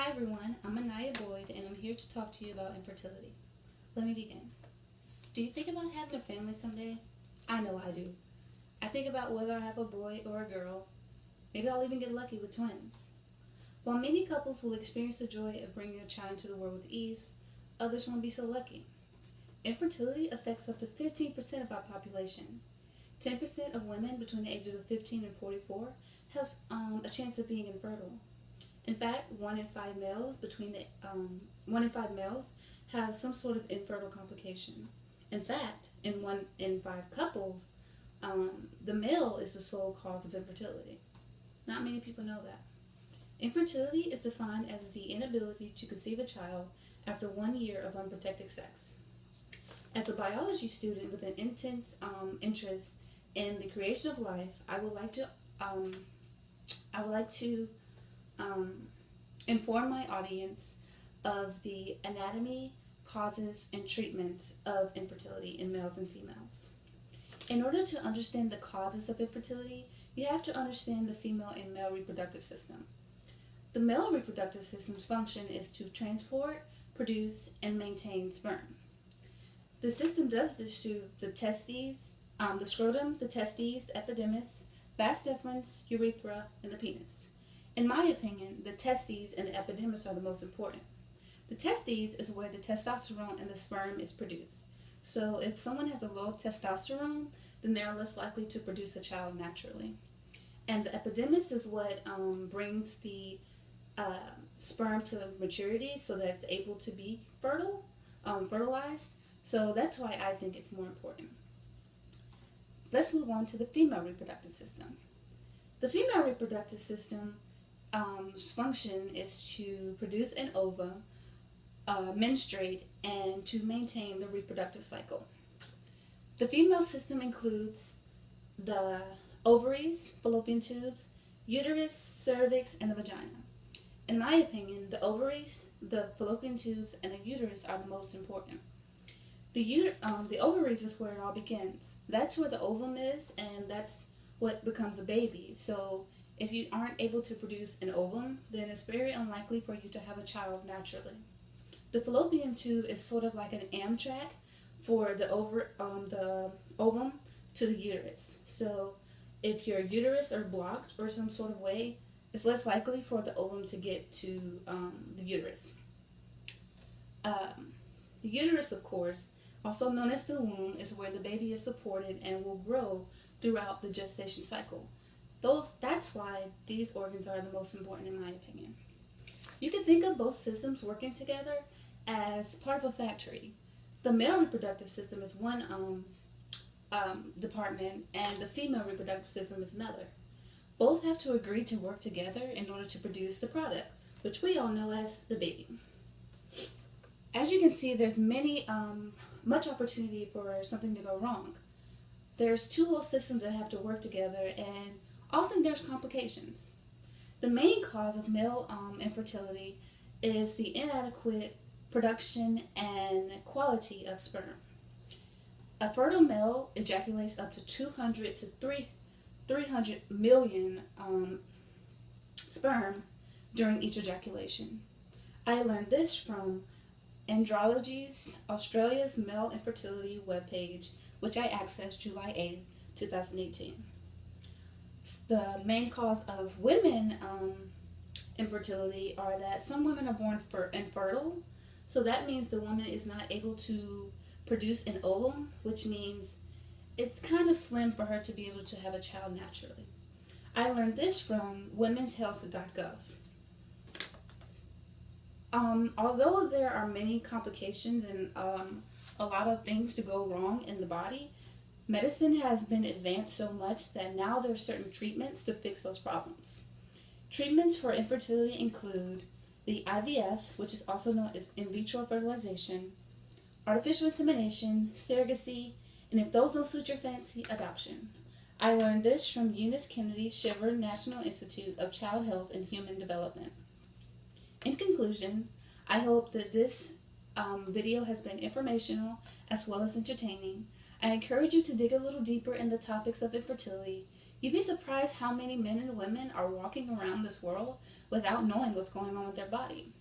Hi everyone, I'm Anaya Boyd and I'm here to talk to you about infertility. Let me begin. Do you think about having a family someday? I know I do. I think about whether I have a boy or a girl. Maybe I'll even get lucky with twins. While many couples will experience the joy of bringing a child into the world with ease, others won't be so lucky. Infertility affects up to 15% of our population. 10% of women between the ages of 15 and 44 have a chance of being infertile. In fact, one in five males have some sort of infertile complication. In fact, in one in five couples, the male is the sole cause of infertility. Not many people know that. Infertility is defined as the inability to conceive a child after 1 year of unprotected sex. As a biology student with an intense interest in the creation of life, I would like to inform my audience of the anatomy, causes, and treatments of infertility in males and females. In order to understand the causes of infertility, you have to understand the female and male reproductive system. The male reproductive system's function is to transport, produce, and maintain sperm. The system does this through the testes, the scrotum, the testes, the epididymis, vas deferens, urethra, and the penis. In my opinion, the testes and the epididymis are the most important. The testes is where the testosterone and the sperm is produced. So if someone has a low testosterone, then they are less likely to produce a child naturally. And the epididymis is what brings the sperm to maturity so that it's able to be fertilized. So that's why I think it's more important. Let's move on to the female reproductive system. The female reproductive system function is to produce an ovum, menstruate, and to maintain the reproductive cycle. The female system includes the ovaries, fallopian tubes, uterus, cervix, and the vagina. In my opinion, the ovaries, the fallopian tubes, and the uterus are the most important. The ovaries is where it all begins. That's where the ovum is, and that's what becomes a baby. So if you aren't able to produce an ovum, then it's very unlikely for you to have a child naturally. The fallopian tube is sort of like an Amtrak for the ovum to the uterus. So if your uterus are blocked or some sort of way, it's less likely for the ovum to get to the uterus. The uterus, of course, also known as the womb, is where the baby is supported and will grow throughout the gestation cycle. That's why these organs are the most important in my opinion. You can think of both systems working together as part of a factory. The male reproductive system is one department and the female reproductive system is another. Both have to agree to work together in order to produce the product, which we all know as the baby. As you can see, there's much opportunity for something to go wrong. There's two whole systems that have to work together, and often there's complications. The main cause of male infertility is the inadequate production and quality of sperm. A fertile male ejaculates up to 200 to 300 million sperm during each ejaculation. I learned this from Andrology's Australia's Male Infertility webpage, which I accessed July 8, 2018. The main cause of women infertility are that some women are born infertile, so that means the woman is not able to produce an ovum, which means it's kind of slim for her to be able to have a child naturally. I learned this from womenshealth.gov. Although there are many complications and a lot of things to go wrong in the body, medicine has been advanced so much that now there are certain treatments to fix those problems. Treatments for infertility include the IVF, which is also known as in vitro fertilization, artificial insemination, surrogacy, and if those don't suit your fancy, adoption. I learned this from Eunice Kennedy Shiver National Institute of Child Health and Human Development. In conclusion, I hope that this video has been informational as well as entertaining. I encourage you to dig a little deeper in the topics of infertility, You'd be surprised how many men and women are walking around this world without knowing what's going on with their body.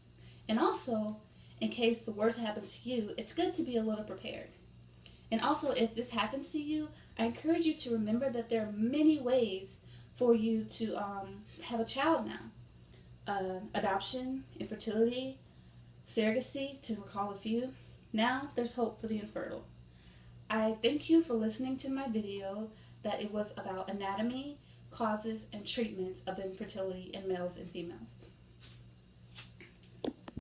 And also, in case the worst happens to you, it's good to be a little prepared. And also, if this happens to you, I encourage you to remember that there are many ways for you to have a child now. Adoption, infertility, surrogacy, to recall a few. Now there's hope for the infertile. I thank you for listening to my video that it was about anatomy, causes, and treatments of infertility in males and females.